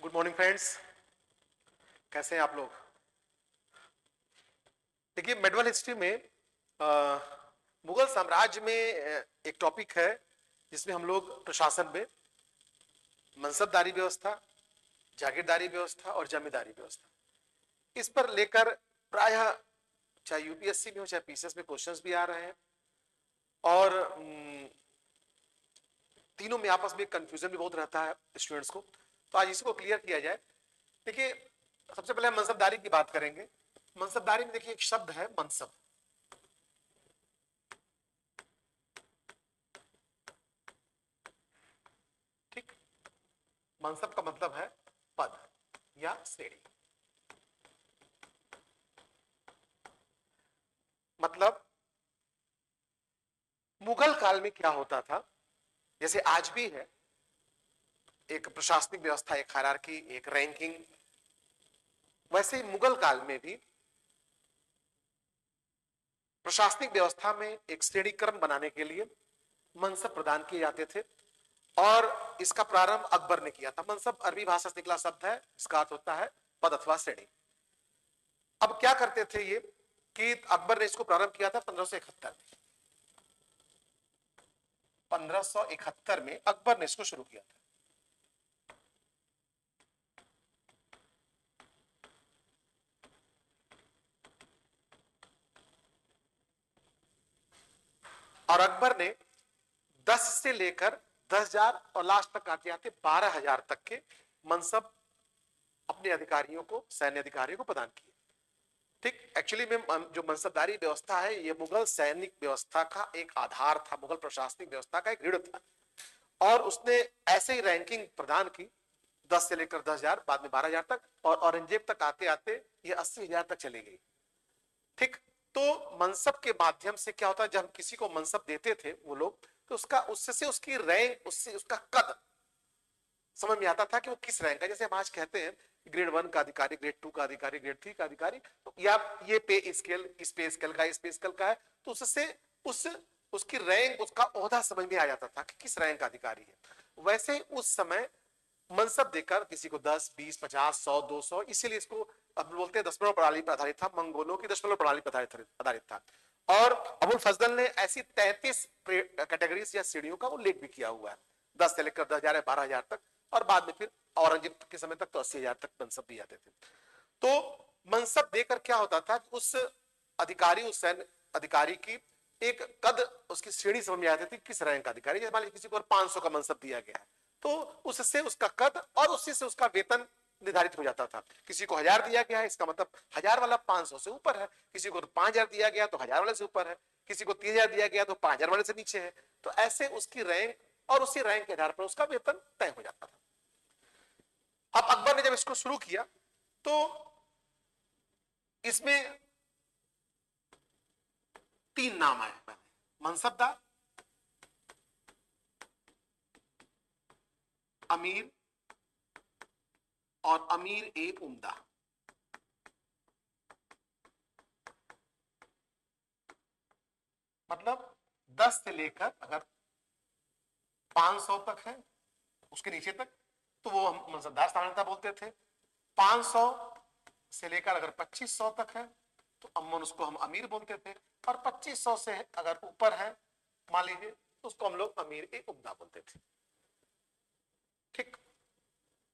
Good morning friends. कैसे हैं आप लोग? देखिए, मेडवल हिस्ट्री में मुगल साम्राज्य में एक टॉपिक है जिसमें हम लोग प्रशासन में मनसबदारी व्यवस्था, जागीरदारी व्यवस्था और जमींदारी व्यवस्था, इस पर लेकर प्रायः चाहे यूपीएससी में हो चाहे पीसीएस में क्वेश्चंस भी आ रहे हैं और तीनों में आपस में कंफ्यूजन भी बहुत रहता है स्टूडेंट्स को। तो आज इसको क्लियर किया जाए। देखिए, सबसे पहले हम मनसबदारी की बात करेंगे। मनसबदारी में देखिए एक शब्द है मनसब। ठीक, मनसब का मतलब है पद या श्रेणी। मतलब मुगल काल में क्या होता था, जैसे आज भी है एक प्रशासनिक व्यवस्था, एक हायरार्की, एक रैंकिंग, वैसे ही मुगल काल में भी प्रशासनिक व्यवस्था में एक श्रेणीक्रम बनाने के लिए मनसब प्रदान किए जाते थे और इसका प्रारंभ अकबर ने किया था। मनसब अरबी भाषा से निकला शब्द है, इसका अर्थ होता है पद अथवा श्रेणी। अब क्या करते थे ये कि अकबर ने इसको प्रारंभ किया था 1571 में। 1571 में अकबर ने इसको शुरू किया था। और अकबर ने 10 से लेकर 10,000 और लास्ट तक आते आते 12,000 तक के मनसब अपने अधिकारियों को, सैन्य अधिकारियों को प्रदान किए। ठीक, एक्चुअली में जो मनसबदारी व्यवस्था है ये मुगल सैनिक व्यवस्था का एक आधार था, मुगल प्रशासनिक व्यवस्था का एक रीढ़ था और उसने ऐसे ही रैंकिंग प्रदान की 10 से लेकर 10,000, बाद में 12,000 तक, और औरंगजेब तक आते आते ये 80,000 तक चली गई। ठीक, तो मनसब के माध्यम से क्या होता है, जब किसी को मनसब देते थे वो लोग, तो उसका उससे उसकी रैंक, उससे उसका कद समझ में आता था कि वो किस रैंक का। जैसे हम आज कहते हैं ग्रेड 1 का अधिकारी, ग्रेड 2 का अधिकारी, ग्रेड 3 का अधिकारी, तो या ये पे स्केल, इस पे स्केल का, इस पे स्केल का है, तो उससे उस उसकी रैंक, उसका ओहदा समझ में आ जाता था कि किस रैंक का अधिकारी है। वैसे उस समय मनसब देकर किसी को 10, 20, 50, 100, 200, इसीलिए इसको अब बोलते हैं दशमलव प्रणाली पर आधारित था, मंगोलों की दशमलव प्रणाली पर आधारित था। और अबुल फजल ने ऐसी 33 कैटेगरीज या श्रेणियों का उल्लेख भी किया हुआ है, 10 से लेकर 10,000 12,000 तक, और बाद में फिर औरंगजेब के समय तक तो 80,000 तक मनसब भी आते थे। तो मनसब देकर क्या होता था, उस अधिकारी, उस सैन्य अधिकारी की एक कद, उसकी श्रेणी समझ में आती थी किस रैंक का अधिकारी। जैसे मान लीजिए किसी को 500 का मनसब दिया गया है तो उससे उसका कद और उसी से उसका वेतन निर्धारित हो जाता था। किसी को 1,000 दिया गया है, इसका मतलब 1,000 वाला 500 से ऊपर है, किसी को 5,000 दिया गया तो 1,000 वाले से ऊपर है, किसी को 3,000 दिया गया तो 5,000 वाले से नीचे है। तो ऐसे उसकी रैंक और उसी रैंक के आधार पर उसका वेतन तय हो जाता था। अब अकबर ने जब इसको शुरू किया तो इसमें 3 नाम आए पहले, मनसबदार, अमीर और अमीर ए उम्दा। मतलब 10 से लेकर अगर 500 तक है, उसके नीचे तक, तो वो हम मनसबदार सामान्यतः बोलते थे। 500 से लेकर अगर 2500 तक है तो अमन उसको हम अमीर बोलते थे, और 2500 से अगर ऊपर है मान लीजिए तो उसको हम लोग अमीर ए उम्दा बोलते थे। ठीक,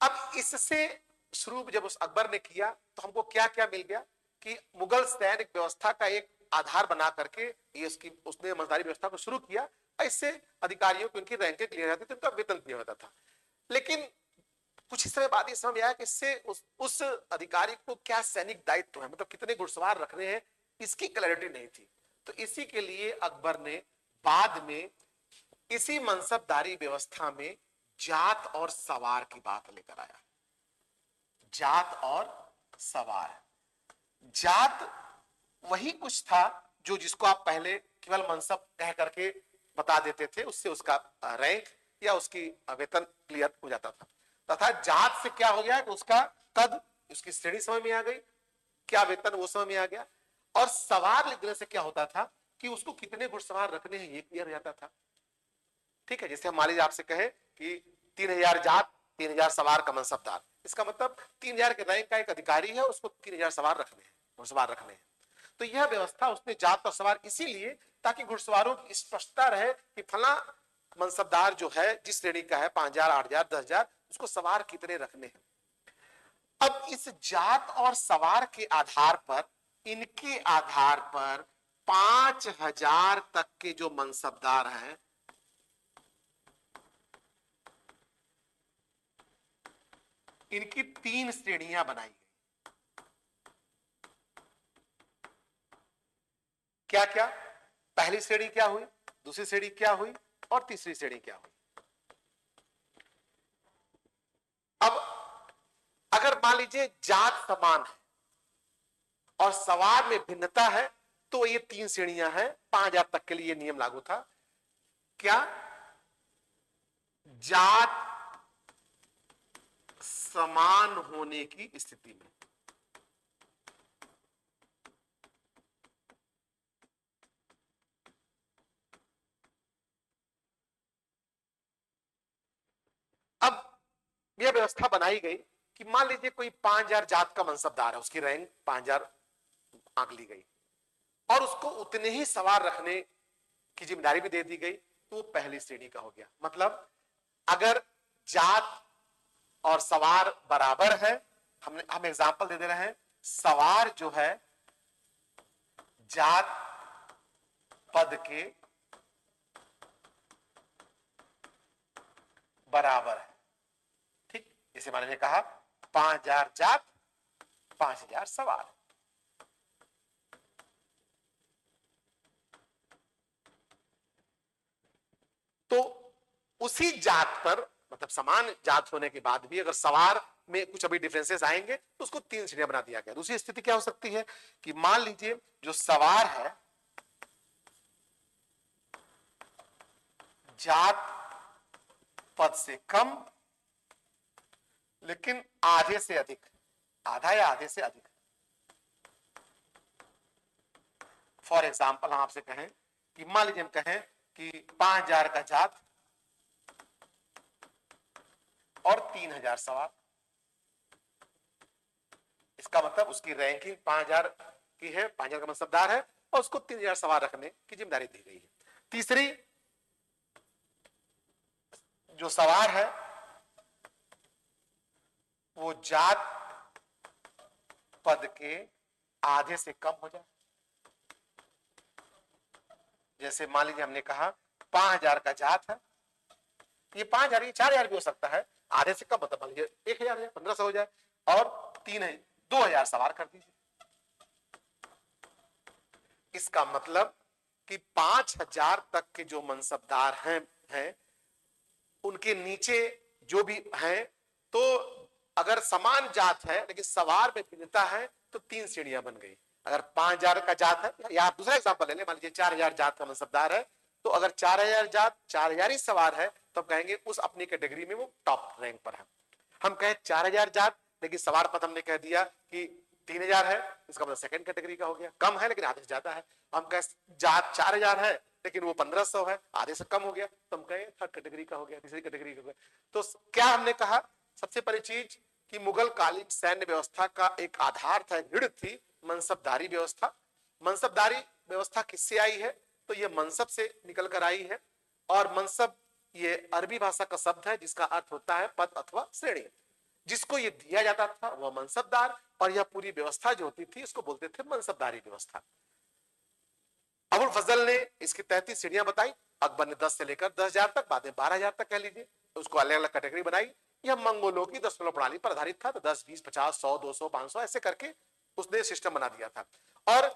अब इससे शुरू जब उस अकबर ने किया तो हमको क्या क्या मिल गया कि मुगल सैनिक व्यवस्था का एक आधार बना करके ये उसने मनसबदारी व्यवस्था को शुरू किया। इससे अधिकारियों की उनकी रैंकें क्लियर रहती थी, उनका वेतन क्लियर होता था। लेकिन कुछ समय बाद ये समझ आया कि इससे उस अधिकारी को क्या सैनिक दायित्व है, मतलब कितने घुड़सवार रखने हैं, इसकी क्लैरिटी नहीं थी। तो इसी के लिए अकबर ने बाद में इसी मनसबदारी व्यवस्था में जात और सवार की बात लेकर आया। जात और सवार, जात वही कुछ था जो जिसको आप पहले केवल मनसब कह करके बता देते थे, उससे उसका रैंक या उसकी वेतन क्लियर हो जाता था। तथा जात से क्या हो गया कि उसका कद, उसकी श्रेणी समझ में आ गई, क्या वेतन वो समझ में आ गया। और सवार लिखने से क्या होता था कि उसको कितने घुड़सवार रखने हैं ये क्लियर हो जाता था। ठीक है, जैसे हम मान लीजिए आपसे कहे कि 3,000 जात 3000 सवार का मनसबदार। इसका मतलब 3000 के रैंक का एक अधिकारी है, उसको 3000 सवार रखने हैं, घुड़सवार रखने हैं। तो यह व्यवस्था उसने जात और सवार इसीलिए ताकि घुड़सवारों की स्पष्टता रहे कि फला मनसबदार जो है जिस श्रेणी का है 5000, 8000, 10000, उसको सवार कितने रखने हैं। अब इस जात और सवार के आधार पर, इनके आधार पर 5000 तक के जो मनसबदार हैं, इनकी 3 श्रेणियां बनाई गई। क्या क्या? पहली श्रेणी क्या हुई, दूसरी श्रेणी क्या हुई और तीसरी श्रेणी क्या हुई। अब अगर मान लीजिए जात समान है और सवार में भिन्नता है तो ये 3 श्रेणियां हैं। 5000 तक के लिए ये नियम लागू था। क्या? जात समान होने की स्थिति में, अब यह व्यवस्था बनाई गई कि मान लीजिए कोई 5000 जात का मनसबदार है, उसकी रैंक 5000 आंक ली गई और उसको उतने ही सवार रखने की जिम्मेदारी भी दे दी गई, तो वो पहली श्रेणी का हो गया। मतलब अगर जात और सवार बराबर है, हम एग्जांपल दे रहे हैं, सवार जो है जात पद के बराबर है, ठीक। इसे मैंने कहा 5000 जात, 5000 सवार। तो उसी जात पर, मतलब समान जात होने के बाद भी अगर सवार में कुछ अभी डिफरेंसेस आएंगे तो उसको 3 श्रेणियां बना दिया गया। दूसरी स्थिति क्या हो सकती है कि मान लीजिए जो सवार है जात पद से कम लेकिन आधे से अधिक, आधा या आधे से अधिक। फॉर एग्जाम्पल हम आपसे कहें कि मान लीजिए हम कहें कि 5000 का जात और 3000 सवार। इसका मतलब उसकी रैंकिंग 5000 की है, 5000 का मनसबदार है और उसको 3000 सवार रखने की जिम्मेदारी दी गई है। तीसरी जो सवार है वो जात पद के आधे से कम हो जाए। जैसे मान लीजिए हमने कहा 5000 का जात है, ये 5000 4000 भी हो सकता है, आधे से कम मतलब मान लीजिए 1000 या 1500 हो जाए और 2000 सवार कर दीजिए। इसका मतलब कि 5000 तक के जो मनसबदार हैं उनके नीचे जो भी हैं, तो अगर समान जात है लेकिन सवार में भिन्नता है तो 3 श्रेणियां बन गई। अगर 5000 का जात है, या आप दूसरा एग्जांपल ले लें, मान लीजिए 4000 जात का मनसबदार है, तो अगर 4000 जात 4000 ही सवार है तो हम कहेंगे उस अपनी कैटेगरी में वो टॉप रैंक पर है। हम कहें 4000 जात लेकिन सवार पद हमने कह दिया कि 3000 है, इसका मतलब सेकंड कैटेगरी का हो गया, कम है लेकिन आधे से ज्यादा है। हम कहें जात 4000 है लेकिन वो 1500 है, आधे से कम हो गया, तो हम कहें थर्ड कैटेगरी का हो गया, तीसरी कैटेगरी का हो गया। तो क्या हमने कहा, सबसे पहली चीज कि मुगल कालीन सैन्य व्यवस्था का एक आधार था, रीढ़ थी मनसबदारी व्यवस्था। मनसबदारी व्यवस्था किससे आई है? तो ये मनसब से निकल कर आई है और मनसब ये अरबी भाषा का शब्द है जिसका अर्थ होता है पद अथवा श्रेणी। जिसको ये दिया जाता था वह मनसबदार, और यह पूरी व्यवस्था जो होती थी इसको बोलते थे मनसबदारी व्यवस्था। अबुल फजल ने इसकी 33 श्रेणियां बताई। अकबर ने 10 से लेकर 10,000 तक, बाद में 12,000 तक कह लीजिए, उसको अलग अलग कैटेगरी बनाई। यह मंगोलों की दशमलव प्रणाली पर आधारित था, तो 10, 20, 50, 100, 200, 500 ऐसे करके उसने सिस्टम बना दिया था। और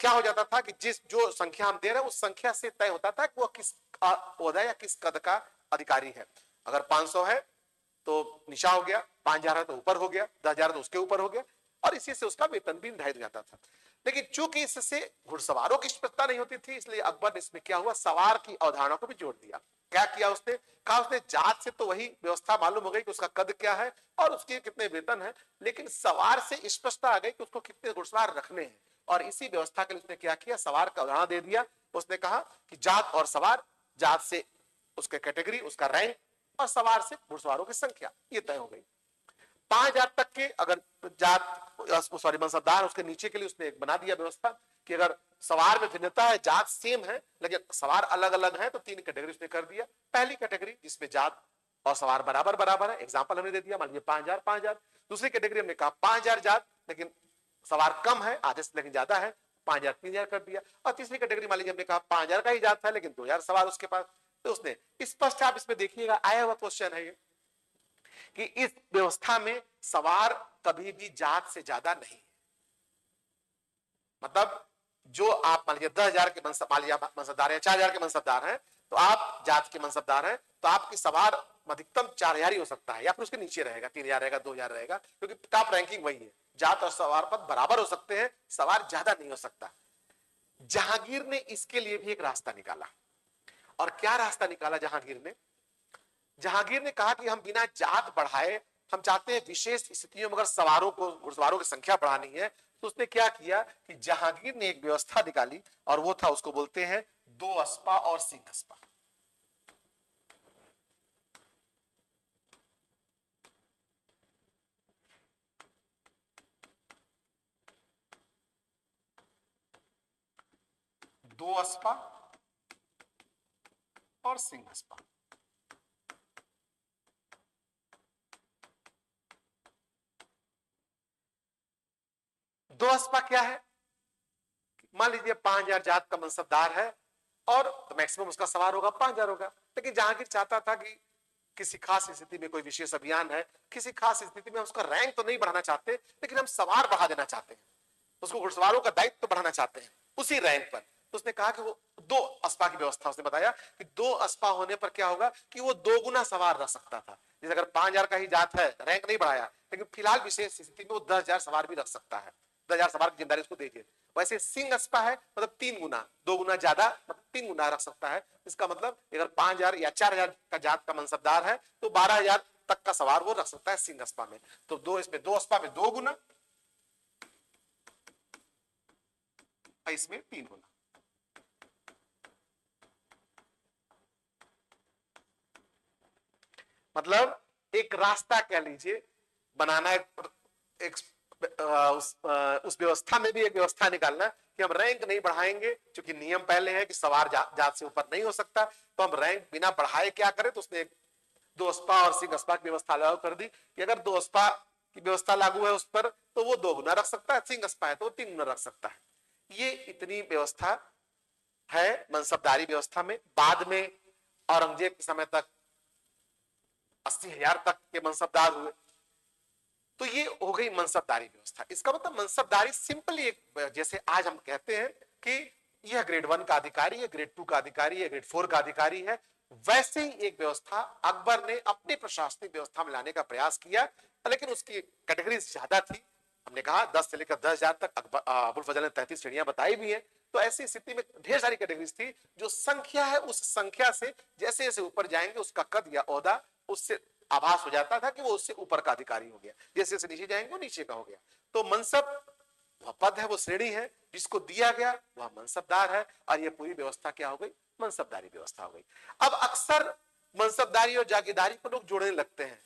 क्या हो जाता था कि जिस जो संख्या हम दे रहे हैं उस संख्या से तय होता था कि वो किस ओहदा या किस कद का अधिकारी है। अगर 500 है तो नीचा हो गया, 5000 है तो ऊपर हो गया, 10,000 तो उसके ऊपर हो गया, और इसी से उसका वेतन भी निर्धारित हो जाता था। लेकिन चूंकि इससे घुड़सवारों की स्पष्टता नहीं होती थी, इसलिए अकबर ने इसमें क्या हुआ, सवार की अवधारणा को भी जोड़ दिया। क्या किया उसने? कहा उसने जात से तो वही व्यवस्था मालूम हो गई कि उसका कद क्या है और उसके कितने वेतन है, लेकिन सवार से स्पष्टता आ गई कि उसको कितने घुड़सवार रखने हैं। और इसी व्यवस्था के लिए उसने क्या किया, सवार का उदाहरण दे दिया। उसने कहा कि जात और सवार, जात से उसके कैटेगरी, उसका रैंक, और सवार से घुड़सवारों की संख्या, ये तय हो गई। 5,000 तक के अगर जात सॉरी मनसबदार, उसके नीचे के लिए उसने एक बना दिया व्यवस्था कि अगर सवार में भिन्नता है, जात सेम है लेकिन सवार अलग अलग है, तो 3 कैटेगरी उसने कर दिया। पहली कैटेगरी जिसमें जात और सवार बराबर बराबर है, एग्जाम्पल हमने दे दिया, मान लीजिए 5,000। दूसरी कैटेगरी हमने कहा 5,000 जात लेकिन सवार कम है, आधे से लेकिन ज्यादा है, 5,000 3,000 कर दिया। और तीसरी कैटेगरी मान लीजिए हमने कहा 5,000 का ही जात है लेकिन 2,000 सवार उसके पास, तो उसने स्पष्ट, आप इसमें देखिएगा आया हुआ क्वेश्चन है ये कि इस व्यवस्था में सवार कभी भी जात से ज्यादा नहीं है। मतलब जो आप मान लीजिए 10,000 के मनसबदार है, 4,000 के मनसबदार हैं, तो आप जात के मनसबदार हैं, तो आपकी सवार अधिकतम 4,000 ही हो सकता है, या फिर उसके नीचे रहेगा, 3,000 रहेगा, 2,000 रहेगा, क्योंकि टॉप रैंकिंग वही है। जात और सवार पद बराबर हो सकते हैं, सवार ज्यादा नहीं हो सकता। जहांगीर ने इसके लिए भी एक रास्ता निकाला। और क्या रास्ता निकाला जहांगीर ने? जहांगीर ने कहा कि हम बिना जात बढ़ाए, हम चाहते हैं विशेष स्थितियों में अगर सवारों को, घुड़सवारों की संख्या बढ़ानी है, तो उसने क्या किया कि जहांगीर ने एक व्यवस्था निकाली, और वो था, उसको बोलते हैं 2 अस्पा और सिंह अस्पा। दो अस्पा और सिंह अस्पा। दो अस्पा क्या है? मान लीजिए 5,000 जात का मनसबदार है और तो मैक्सिमम उसका सवार होगा 5,000 होगा, लेकिन जहांगीर चाहता था कि किसी खास स्थिति में कोई विशेष अभियान है, किसी खास स्थिति में उसका रैंक तो नहीं बढ़ाना चाहते, लेकिन हम सवार बढ़ा देना चाहते हैं, उसको घुड़सवारों का दायित्व तो बढ़ाना चाहते हैं उसी रैंक पर। तो उसने कहा कि वो 2 अस्पा की व्यवस्था, उसने बताया कि 2 अस्पा होने पर क्या होगा कि वो 2 गुना सवार रख सकता था। जैसे अगर 5,000 का ही जात है, रैंक नहीं बढ़ाया, लेकिन फिलहाल विशेष स्थिति में वो 10,000 सवार भी रख सकता है, 10,000 सवार की जिम्मेदारी उसको दीजिए। वैसे सिंह अस्पा है, मतलब 3 गुना, 2 गुना ज्यादा, मतलब 3 गुना रख सकता है। इसका मतलब अगर 5,000 या 4,000 का जात का मनसबदार है, तो 12,000 तक का सवार वो रख सकता है सिंह अस्पा में। तो इसमें 2 अस्पा में 2 गुना, इसमें 3 गुना। मतलब एक रास्ता कह लीजिए बनाना, एक उस व्यवस्था में भी एक व्यवस्था निकालना कि हम रैंक नहीं बढ़ाएंगे, क्योंकि नियम पहले है कि सवार जात से ऊपर नहीं हो सकता, तो हम रैंक बिना बढ़ाए क्या करें, तो उसने 2 अस्पा और सिंह अस्पा की व्यवस्था लागू कर दी कि अगर 2 अस्पा की व्यवस्था लागू है उस पर, तो वो 2 गुना रख सकता है, सिंह अस्पा है तो वो 3 गुना रख सकता है। ये इतनी व्यवस्था है मनसबदारी व्यवस्था में। बाद में औरंगजेब के समय तक 80,000 तक के मनसबदार हुए। तो ये हो गई मनसबदारी व्यवस्था। इसका मतलब मनसबदारी सिंपली एक, जैसे आज हम कहते हैं कि यह ग्रेड 1 का अधिकारी है, ग्रेड 2 का अधिकारी है, ग्रेड 4 का अधिकारी है, वैसे ही एक व्यवस्था अकबर ने अपनी प्रशासनिक व्यवस्था में लाने का प्रयास किया, लेकिन उसकी कैटेगरी ज्यादा थी। हमने कहा 10 से लेकर 10,000 तक। अबुल फजल ने 33 श्रेणियां बताई भी है। तो ऐसी स्थिति में ढेर सारी कैटेगरीज थी। जो संख्या है उस संख्या से जैसे जैसे ऊपर जाएंगे उसका कद या ओहदा उससे आभास हो जाता था कि वो उससे ऊपर का अधिकारी हो गया, जैसे जैसे नीचे जाएंगे वो नीचे का हो गया। तो मनसब वह पद है, वो श्रेणी है जिसको दिया गया, वह मनसबदार है। और ये पूरी व्यवस्था क्या हो गई? मनसबदारी व्यवस्था हो गई। अब अक्सर मनसबदारी और जागीरदारी को लोग जोड़ने लगते हैं,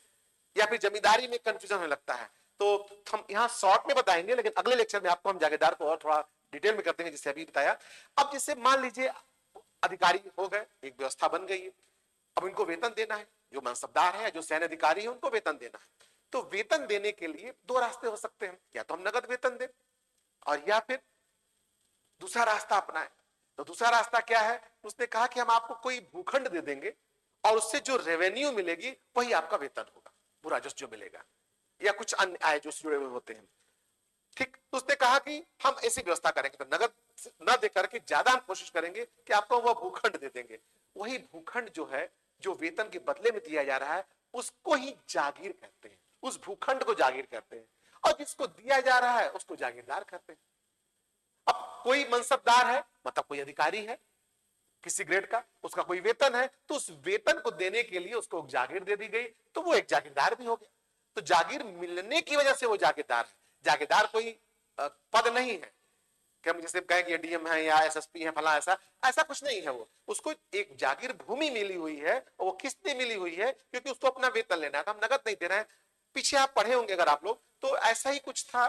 या फिर जमींदारी में कंफ्यूजन होने लगता है। तो हम यहाँ शॉर्ट में बताएंगे, लेकिन अगले लेक्चर में आपको हम जागीरदार को और थोड़ा डिटेल में करते हैं, जिससे अभी बताया। अब जैसे मान लीजिए अधिकारी हो गए, एक व्यवस्था बन गई है, अब इनको वेतन देना है, जो मनसबदार है, जो सैन्य अधिकारी है, उनको वेतन देना है। तो वेतन देने के लिए 2 रास्ते हो सकते हैं, या तो हम नगद वेतन दें, और या फिर दूसरा रास्ता अपनाएं। तो दूसरा रास्ता क्या है? उसने कहा कि हम आपको कोई भूखंड दे देंगे और उससे जो रेवेन्यू मिलेगी वही आपका वेतन होगा, पूरा जो मिलेगा, या कुछ अन्य आय जो जुड़े हुए होते हैं। ठीक, तो उसने कहा कि हम ऐसी व्यवस्था करेंगे, तो नगद न दे करके ज्यादा हम कोशिश करेंगे कि आपको वह भूखंड दे देंगे। वही भूखंड जो है, जो वेतन के बदले में दिया जा रहा है, उसको ही जागीर कहते हैं, उस भूखंड को जागीर कहते हैं। और जिसको दिया जा रहा है उसको जागीरदार कहते हैं। अब कोई मनसबदार है, मतलब कोई अधिकारी है किसी ग्रेड का, उसका कोई वेतन है, तो उस वेतन को देने के लिए उसको जागीर दे दी गई, तो वो एक जागीरदार भी हो गया। तो जागीर मिलने की वजह से वो जागीरदार है। जागीरदार कोई पद नहीं है कि हम जैसे कहें कि डीएम है या एसएसपी है फला, ऐसा ऐसा कुछ नहीं है। वो उसको एक जागीर भूमि मिली हुई है, और वो किसने मिली हुई है, क्योंकि उसको अपना वेतन लेना है, तो हम नगद नहीं दे रहे हैं। पीछे आप पढ़े होंगे अगर आप लोग, तो ऐसा ही कुछ था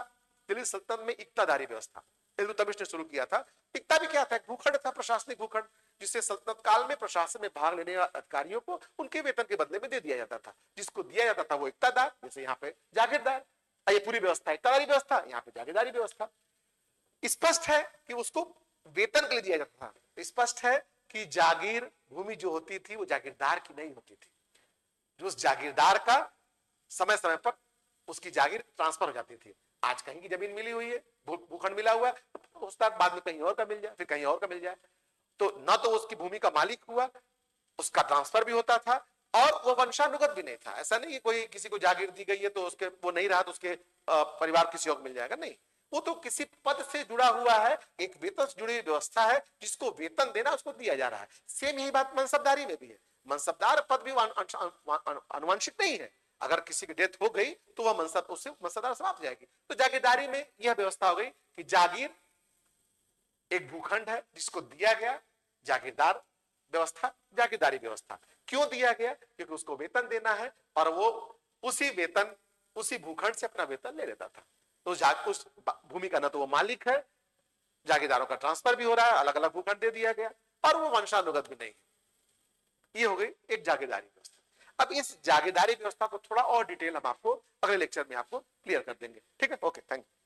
दिल्ली सल्तनत में, इक्तादारी व्यवस्था इल्तुतमिश ने शुरू किया था। इक्ता भी क्या था, एक भूखंड था, प्रशासनिक भूखंड, जिससे सल्तनत काल में प्रशासन में भाग लेने वाले अधिकारियों को उनके वेतन के बदले में दे दिया जाता था। जिसको दिया जाता था वो इक्तादार, जैसे यहाँ पे जागीरदार। ये पूरी व्यवस्था इक्तादारी व्यवस्था, यहाँ पे जागीरदारी व्यवस्था। स्पष्ट है कि उसको वेतन के लिए दिया जाता था। स्पष्ट है कि जागीर भूमि जो होती थी वो जागीरदार की नहीं होती थी। जो उस जागीरदार का समय समय पर उसकी जागीर ट्रांसफर हो जाती थी। आज कहीं की जमीन मिली हुई है, भूखंड मिला हुआ है, तो उसका बाद में कहीं और का मिल जाए, फिर कहीं और का मिल जाए, तो न तो उसकी भूमि का मालिक हुआ, उसका ट्रांसफर भी होता था, और वो वंशानुगत भी नहीं था। ऐसा नहीं कि कोई किसी को जागीर दी गई है तो उसके वो नहीं रहा तो उसके परिवार किसी और मिल जाएगा, नहीं। वो तो किसी पद से जुड़ा हुआ है, एक वेतन से जुड़ी व्यवस्था है, जिसको वेतन देना उसको दिया जा रहा है। सेम यही बात मनसबदारी में भी है। मनसबदार पद भी अनुवांशिक नहीं है। अगर किसी की डेथ हो गई तो वह मनसब उससे मनसबदार समाप्त हो जाएगी। तो जागीरदारी में यह व्यवस्था हो गई कि जागीर एक भूखंड है जिसको दिया गया, जागीरदार व्यवस्था, जागीरदारी व्यवस्था। क्यों दिया गया? क्योंकि उसको वेतन देना है, और वो उसी वेतन, उसी भूखंड से अपना वेतन ले लेता था। तो उस भूमि का न तो वो मालिक है, जागीरदारों का ट्रांसफर भी हो रहा है, अलग अलग भूखंड दे दिया गया, और वो वंशानुगत भी नहीं है। ये हो गई एक जागीरदारी व्यवस्था। अब इस जागीरदारी व्यवस्था को थोड़ा और डिटेल हम आपको अगले लेक्चर में आपको क्लियर कर देंगे। ठीक है, ओके, थैंक यू।